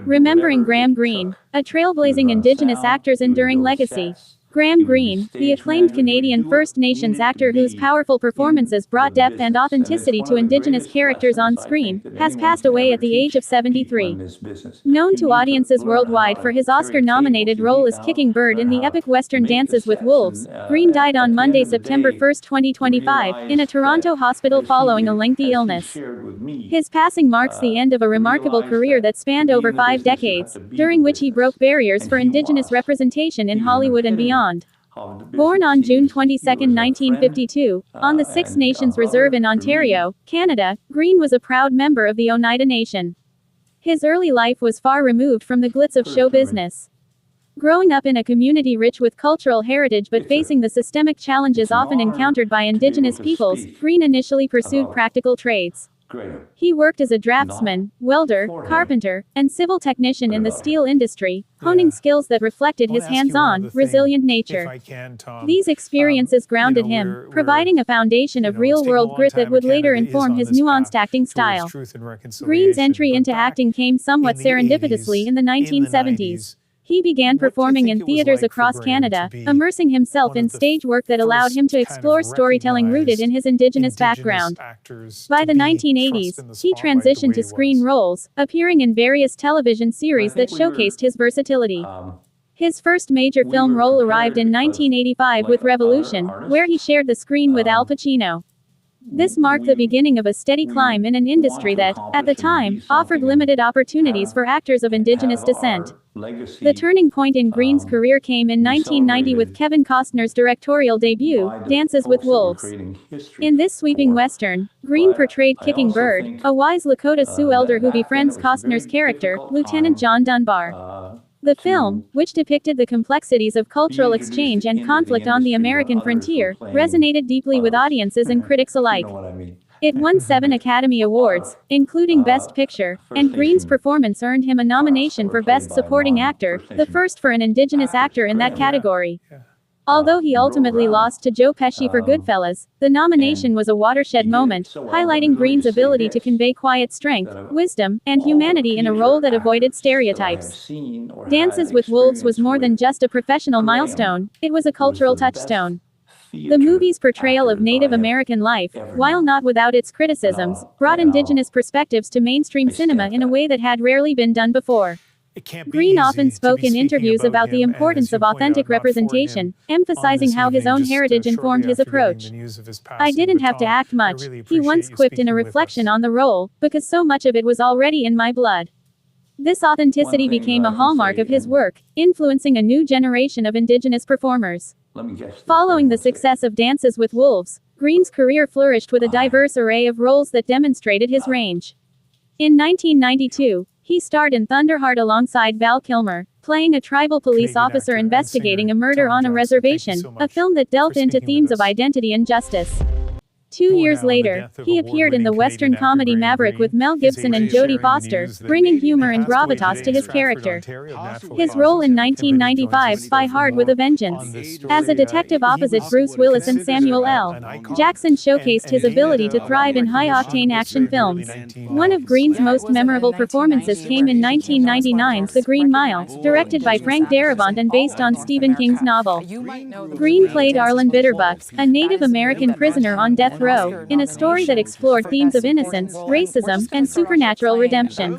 Remembering Graham Greene, a trailblazing Indigenous actor's enduring legacy. Graham Greene, the acclaimed Canadian First Nations actor whose powerful performances brought depth and authenticity to Indigenous characters on screen, has passed away at the age of 73. Known to audiences worldwide for his Oscar-nominated role as Kicking Bird in the epic Western Dances with Wolves, Greene died on Monday, September 1, 2025, in a Toronto hospital following a lengthy illness. His passing marks the end of a remarkable career that spanned over 5 decades, during which he broke barriers for Indigenous representation in Hollywood and beyond. Born on June 22, 1952, on the Six Nations Reserve in Ontario, Canada, Greene was a proud member of the Oneida Nation. His early life was far removed from the glitz of show business. Growing up in a community rich with cultural heritage but facing the systemic challenges often encountered by Indigenous peoples, Greene initially pursued practical trades. He worked as a draftsman, welder, carpenter, and civil technician in the steel industry, honing skills that reflected his hands-on, resilient nature. These experiences grounded him, providing a foundation of real-world grit that would later inform his nuanced acting style. Greene's entry into acting came somewhat serendipitously in the 1970s. He began performing in theaters across Canada, immersing himself in stage work that allowed him to explore storytelling rooted in his Indigenous background. By the 1980s, he transitioned to screen roles, appearing in various television series that showcased his versatility. His first major film role arrived in 1985 with Revolution, where he shared the screen with Al Pacino. This marked the beginning of a steady climb in an industry that, at the time, offered limited opportunities for actors of Indigenous descent. The turning point in Greene's career came in 1990 with Kevin Costner's directorial debut, Dances with Wolves. In this sweeping western, Greene portrayed Kicking Bird, a wise Lakota Sioux elder who befriends Costner's character, Lieutenant John Dunbar. The film, which depicted the complexities of cultural exchange and conflict on the American frontier, resonated deeply with audiences and critics alike. It won 7 Academy Awards, including Best Picture, and Greene's performance earned him a nomination for Best Supporting Actor, the first for an Indigenous actor in that category. Although he ultimately lost to Joe Pesci for Goodfellas, the nomination was a watershed moment, highlighting Greene's ability to convey quiet strength, wisdom, and humanity in a role that avoided stereotypes. Dances with Wolves was more than just a professional milestone, it was a cultural touchstone. The movie's portrayal of Native American life, while not without its criticisms, brought Indigenous perspectives to mainstream cinema in a way that had rarely been done before. Greene often spoke in interviews about the importance of authentic representation, emphasizing how his own heritage informed his approach. "I didn't have to act much," he once quipped in a reflection on the role, "because so much of it was already in my blood." This authenticity became a hallmark of his work, influencing a new generation of Indigenous performers. Following the success of Dances with Wolves, Greene's career flourished with a diverse array of roles that demonstrated his range. In 1992, he starred in Thunderheart alongside Val Kilmer, playing a tribal police officer investigating a murder on a reservation, a film that delved into themes of identity and justice. 2 years later, he appeared in the Western comedy Maverick with Mel Gibson and Jodie Foster, bringing humor and gravitas to his character. His role in 1995's Spy Hard with a Vengeance, as a detective opposite Bruce Willis and Samuel L. Jackson, showcased his ability to thrive in high-octane action films. One of Greene's most memorable performances came in 1999's The Green Mile, directed by Frank Darabont and based on Stephen King's novel. Greene played Arlen Bitterbuck, a Native American prisoner on death row, in a story that explored themes of innocence, racism, and supernatural redemption.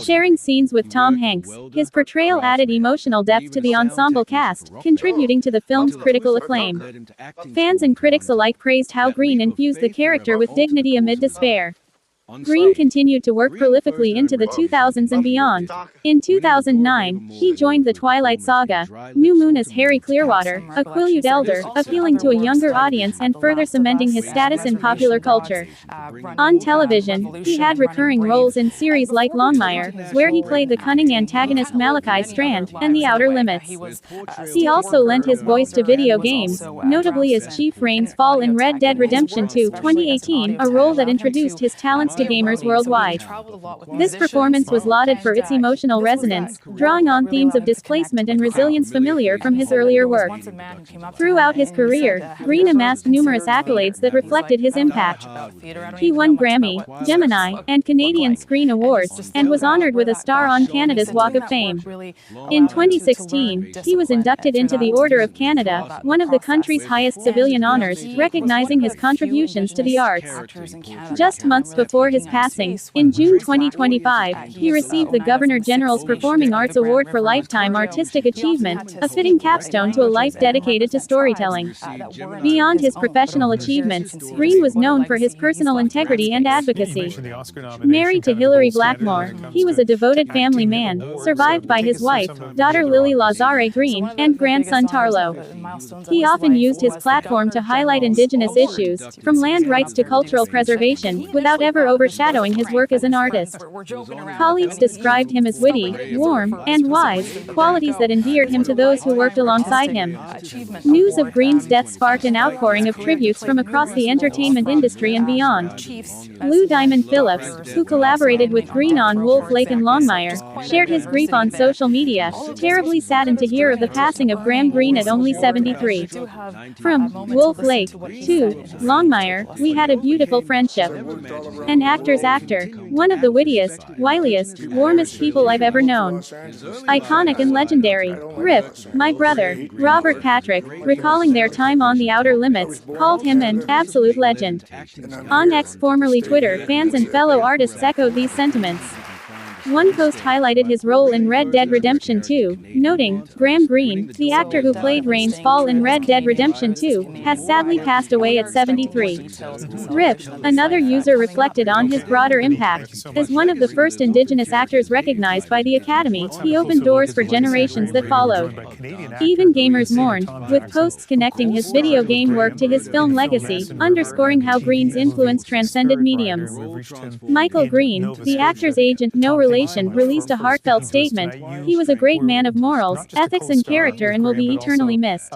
Sharing scenes with Tom Hanks, his portrayal added emotional depth to the ensemble cast, contributing to the film's critical acclaim. Fans and critics alike praised how Greene infused the character with dignity amid despair. Greene continued to work prolifically into the 2000s and beyond. In 2009, he joined the Twilight Saga, New Moon as Harry Clearwater, a Quileute elder, appealing to a younger audience and further cementing his status in popular culture. On television, he had recurring roles in series like Longmire, where he played the cunning antagonist Malachi Strand, and The Outer Limits. He also lent his voice to video games, notably as Chief Rains Fall in Red Dead Redemption 2, 2018, a role that introduced his talents thanks to gamers worldwide. This performance was lauded for its emotional resonance, drawing on themes of displacement and resilience familiar from his earlier work. Throughout his career, Greene amassed numerous accolades that reflected his impact. He won Grammy, Gemini, and Canadian Screen Awards, and was honored with a star on Canada's Walk of Fame. In 2016, he was inducted into the Order of Canada, one of the country's highest civilian honors, recognizing his contributions to the arts. Just months before his passing, in June 2025, he received the Governor-General's Performing Arts Award for Lifetime Artistic Achievement, a fitting capstone to a life dedicated to storytelling. Beyond his professional achievements, Greene was known for his personal integrity and advocacy. Married to Hilary Blackmore, he was a devoted family man, survived by his wife, daughter Lily Lazare Greene, and grandson Tarlo. He often used his platform to highlight Indigenous issues, from land rights to cultural preservation, without ever overshadowing his work as an artist. Colleagues described him as witty, warm, and wise, qualities that endeared him to those who worked alongside him. News of Greene's death sparked an outpouring of tributes from across the entertainment industry and beyond. Lou Diamond Phillips, who collaborated with Greene on Wolf Lake and Longmire, shared his grief on social media, terribly saddened to hear of the passing of Graham Greene at only 73. From Wolf Lake to Longmire, we had a beautiful friendship. An actor's actor, one of the wittiest, wiliest, warmest people I've ever known. Iconic and legendary. RIP, my brother, Robert Patrick, recalling their time on The Outer Limits, called him an absolute legend. On X, formerly Twitter, fans and fellow artists echoed these sentiments. One post highlighted his role in Red Dead Redemption 2, noting, Graham Greene, the actor who played Rains Fall in Red Dead Redemption 2, has sadly passed away at 73. RIP. Another user reflected on his broader impact. As one of the first Indigenous actors recognized by the Academy, he opened doors for generations that followed. Even gamers mourned, with posts connecting his video game work to his film legacy, underscoring how Greene's influence transcended mediums. Michael Greene, the actor's agent, no relation, released a heartfelt statement. He was a great man of morals, ethics and character and will be eternally missed.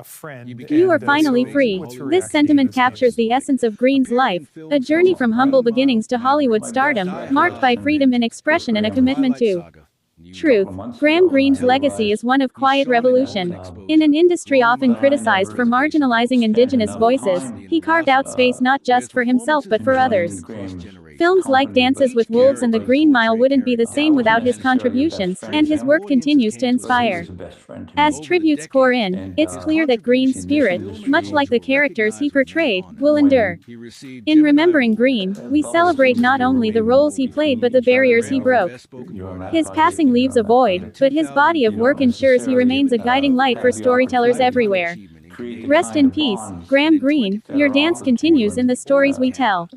You are finally free. This sentiment captures the essence of Greene's life, a journey from humble beginnings to Hollywood stardom, marked by freedom in expression and a commitment to truth. Graham Greene's legacy is one of quiet revolution. In an industry often criticized for marginalizing Indigenous voices, he carved out space not just for himself but for others. Films like Dances with Wolves and The Green Mile wouldn't be the same without his contributions, and his work continues to inspire. As tributes pour in, it's clear that Greene's spirit, much like the characters he portrayed, will endure. In remembering Greene, we celebrate not only the roles he played but the barriers he broke. His passing leaves a void, but his body of work ensures he remains a guiding light for storytellers everywhere. Rest in peace, Graham Greene. Your dance continues in the stories we tell.